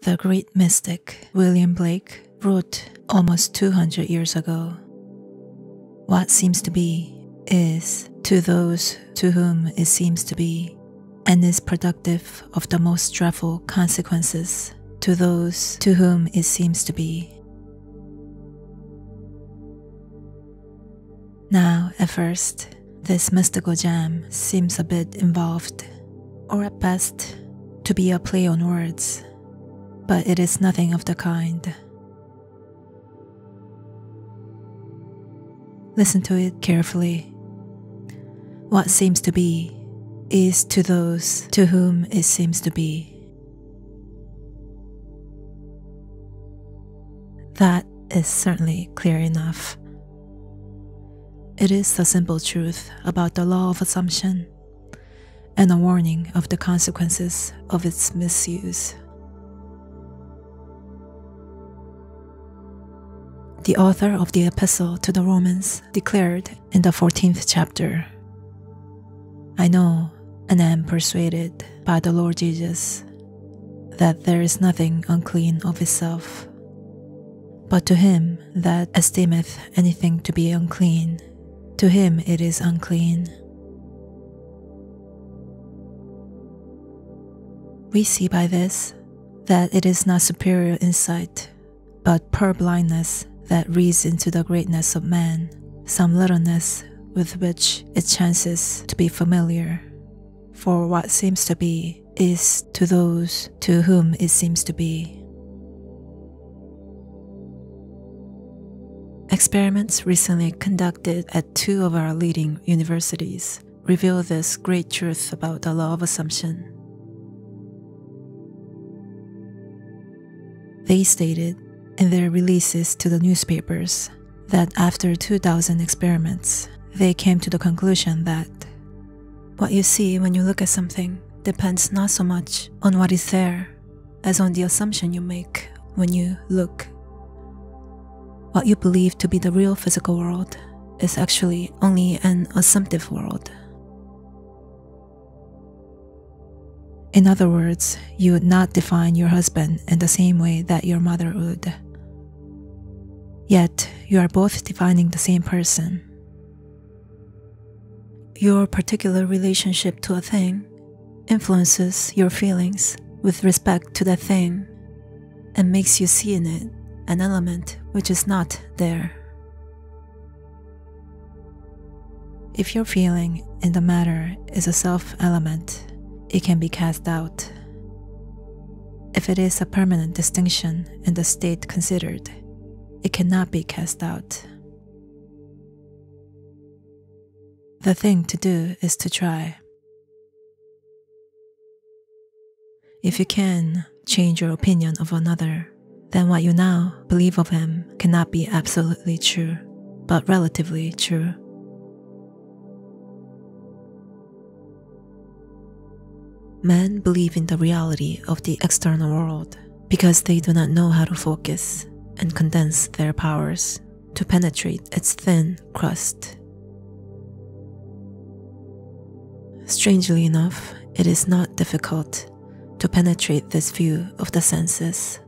The great mystic William Blake wrote almost 200 years ago, "What seems to be is to those to whom it seems to be, and is productive of the most dreadful consequences to those to whom it seems to be." Now, at first, this mystical gem seems a bit involved, or at best, to be a play on words, but it is nothing of the kind. Listen to it carefully. What seems to be is to those to whom it seems to be. That is certainly clear enough. It is the simple truth about the law of assumption, and a warning of the consequences of its misuse. The author of the Epistle to the Romans declared in the 14th chapter, "I know and am persuaded by the Lord Jesus that there is nothing unclean of itself, but to him that esteemeth anything to be unclean, to him it is unclean." We see by this that it is not superior insight, but purblindness that reads into the greatness of man, some littleness with which it chances to be familiar. For what seems to be is to those to whom it seems to be. Experiments recently conducted at 2 of our leading universities reveal this great truth about the law of assumption. They stated in their releases to the newspapers that after 2,000 experiments, they came to the conclusion that what you see when you look at something depends not so much on what is there as on the assumption you make when you look. What you believe to be the real physical world is actually only an assumptive world. In other words, you would not define your husband in the same way that your mother would. Yet, you are both defining the same person. Your particular relationship to a thing influences your feelings with respect to that thing and makes you see in it an element which is not there. If your feeling in the matter is a self-element, it can be cast out. If it is a permanent distinction in the state considered, it cannot be cast out. The thing to do is to try. If you can change your opinion of another, then what you now believe of him cannot be absolutely true, but relatively true. Men believe in the reality of the external world because they do not know how to focus and condense their powers to penetrate its thin crust. Strangely enough, it is not difficult to penetrate this view of the senses.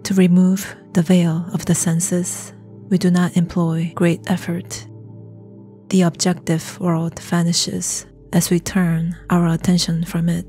To remove the veil of the senses, we do not employ great effort. The objective world vanishes as we turn our attention from it.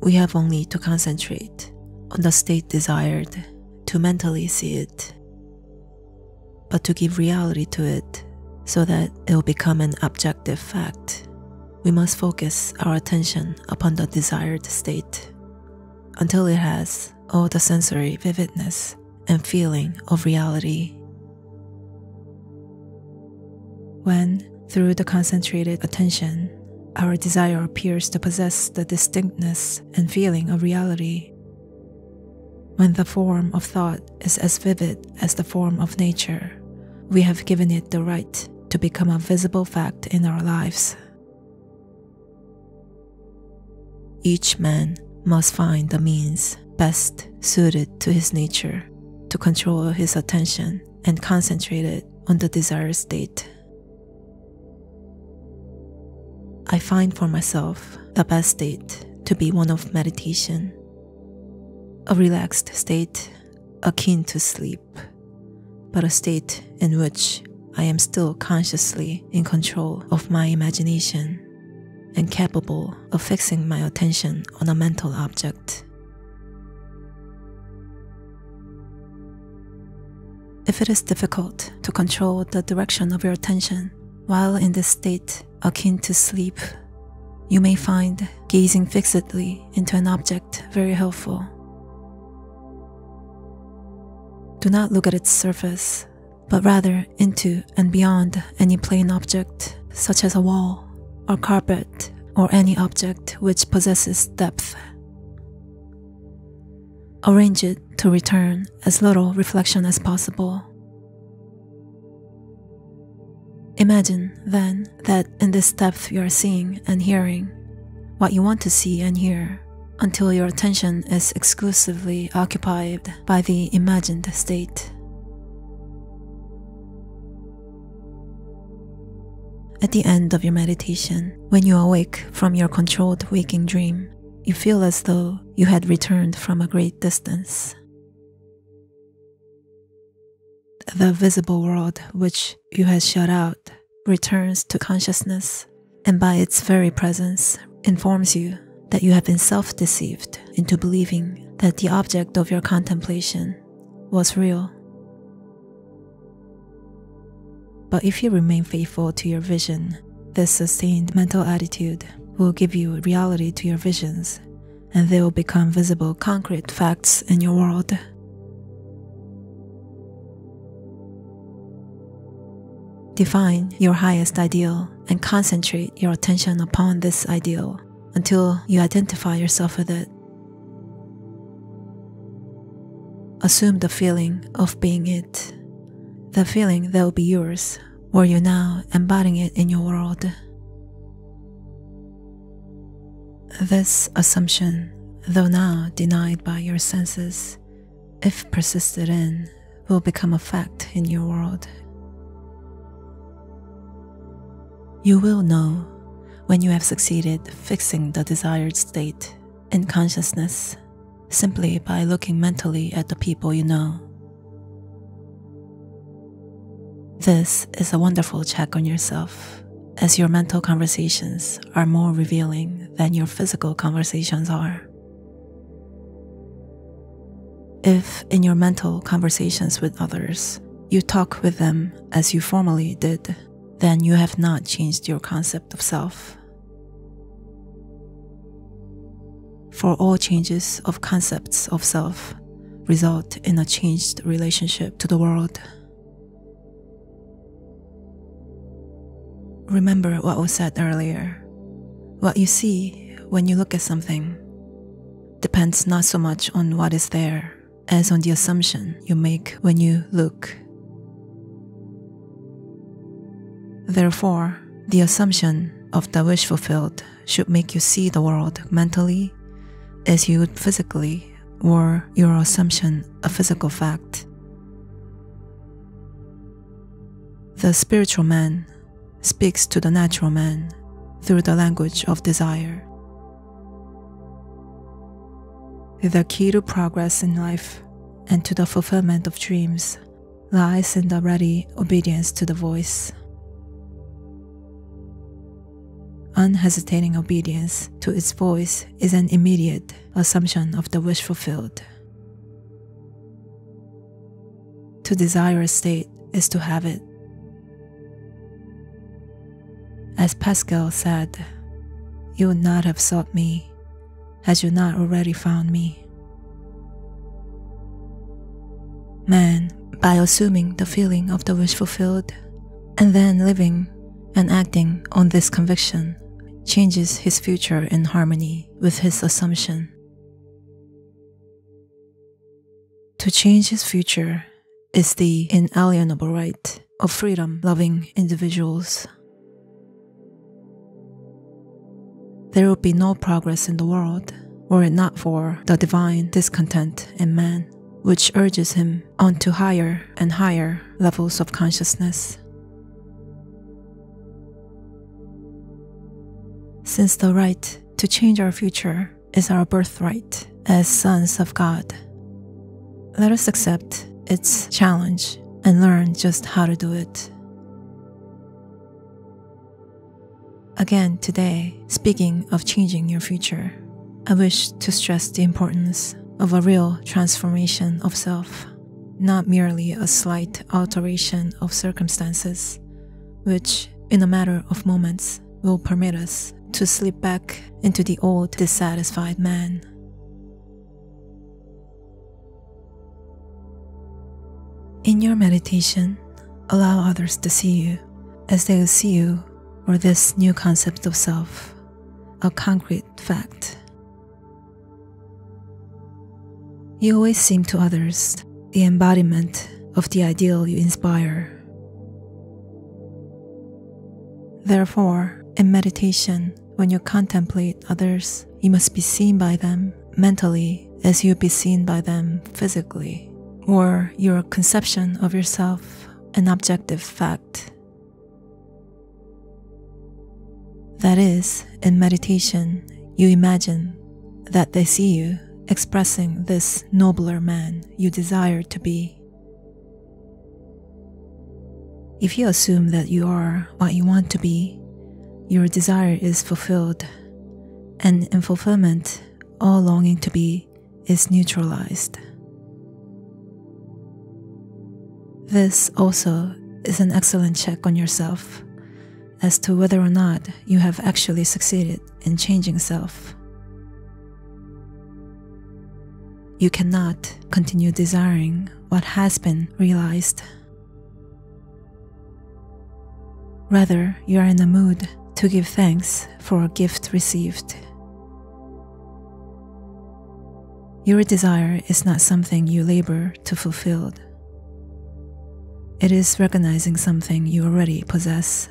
We have only to concentrate on the state desired to mentally see it, but to give reality to it so that it will become an objective fact, we must focus our attention upon the desired state until it has all the sensory vividness and feeling of reality. When, through the concentrated attention, our desire appears to possess the distinctness and feeling of reality, when the form of thought is as vivid as the form of nature, we have given it the right to become a visible fact in our lives. Each man must find the means best suited to his nature to control his attention and concentrate it on the desired state. I find for myself the best state to be one of meditation, a relaxed state akin to sleep, but a state in which I am still consciously in control of my imagination and capable of fixing my attention on a mental object. If it is difficult to control the direction of your attention while in this state akin to sleep, you may find gazing fixedly into an object very helpful. Do not look at its surface, but rather into and beyond any plain object, such as a wall or carpet or any object which possesses depth. Arrange it to return as little reflection as possible. Imagine, then, that in this depth you are seeing and hearing what you want to see and hear until your attention is exclusively occupied by the imagined state. At the end of your meditation, when you awake from your controlled waking dream, you feel as though you had returned from a great distance. The visible world which you had shut out returns to consciousness, and by its very presence informs you that you have been self-deceived into believing that the object of your contemplation was real. But if you remain faithful to your vision, this sustained mental attitude will give you reality to your visions, and they will become visible, concrete facts in your world. Define your highest ideal and concentrate your attention upon this ideal until you identify yourself with it. Assume the feeling of being it, the feeling that will be yours were you now embodying it in your world. This assumption, though now denied by your senses, if persisted in, will become a fact in your world. You will know when you have succeeded fixing the desired state in consciousness simply by looking mentally at the people you know. This is a wonderful check on yourself, as your mental conversations are more revealing than your physical conversations are. If in your mental conversations with others, you talk with them as you formerly did, then you have not changed your concept of self. For all changes of concepts of self result in a changed relationship to the world. Remember what was said earlier. What you see when you look at something depends not so much on what is there as on the assumption you make when you look. Therefore, the assumption of the wish fulfilled should make you see the world mentally as you would physically, or your assumption a physical fact. The spiritual man speaks to the natural man through the language of desire. The key to progress in life and to the fulfillment of dreams lies in the ready obedience to the voice. Unhesitating obedience to its voice is an immediate assumption of the wish fulfilled. To desire a state is to have it. As Pascal said, "You would not have sought me had you not already found me." Man, by assuming the feeling of the wish fulfilled, and then living and acting on this conviction, changes his future in harmony with his assumption. To change his future is the inalienable right of freedom-loving individuals. There would be no progress in the world were it not for the divine discontent in man, which urges him on to higher and higher levels of consciousness. Since the right to change our future is our birthright as sons of God. Let us accept its challenge and learn just how to do it. Again, today, speaking of changing your future, I wish to stress the importance of a real transformation of self, not merely a slight alteration of circumstances, which, in a matter of moments, will permit us to slip back into the old dissatisfied man. In your meditation, allow others to see you as they will see you, or this new concept of self, a concrete fact. You always seem to others the embodiment of the ideal you inspire. Therefore, in meditation, when you contemplate others, you must be seen by them mentally as you would be seen by them physically, or your conception of yourself an objective fact. That is, in meditation, you imagine that they see you expressing this nobler man you desire to be. If you assume that you are what you want to be, your desire is fulfilled, and in fulfillment, all longing to be is neutralized. This also is an excellent check on yourself as to whether or not you have actually succeeded in changing self. You cannot continue desiring what has been realized. Rather, you are in a mood to give thanks for a gift received. Your desire is not something you labor to fulfill. It is recognizing something you already possess.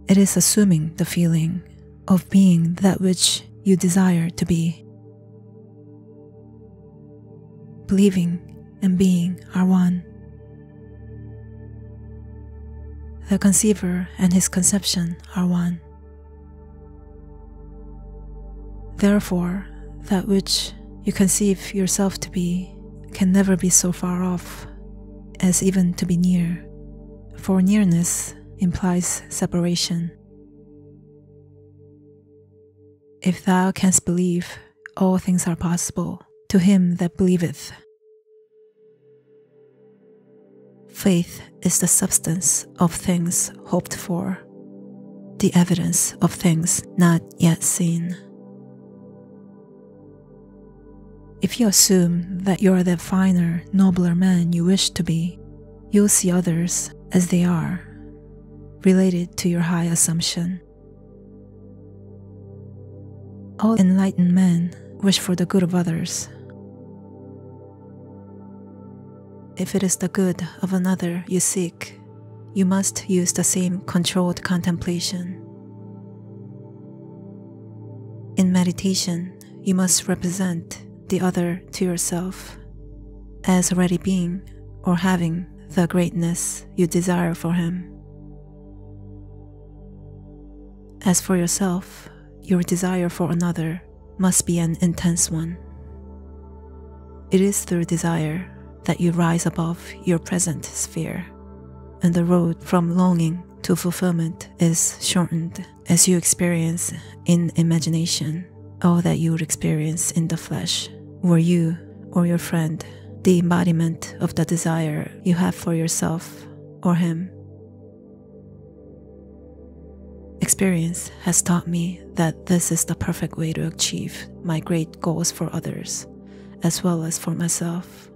It is assuming the feeling of being that which you desire to be. Believing and being are one. The conceiver and his conception are one. Therefore, that which you conceive yourself to be can never be so far off as even to be near, for nearness implies separation. If thou canst believe, all things are possible to him that believeth. Faith is the substance of things hoped for, the evidence of things not yet seen. If you assume that you are the finer, nobler man you wish to be, you'll see others as they are, related to your high assumption. All enlightened men wish for the good of others. If it is the good of another you seek, you must use the same controlled contemplation. In meditation, you must represent the other to yourself as already being or having the greatness you desire for him. As for yourself, your desire for another must be an intense one. It is through desire that you rise above your present sphere, and the road from longing to fulfillment is shortened as you experience in imagination all that you would experience in the flesh, were you or your friend the embodiment of the desire you have for yourself or him. Experience has taught me that this is the perfect way to achieve my great goals for others, as well as for myself.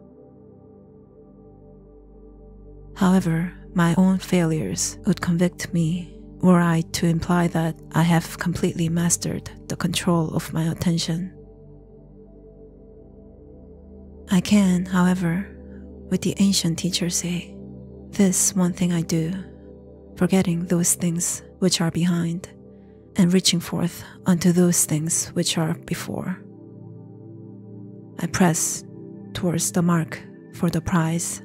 However, my own failures would convict me were I to imply that I have completely mastered the control of my attention. I can, however, with the ancient teacher say, this one thing I do, forgetting those things which are behind, and reaching forth unto those things which are before. I press towards the mark for the prize.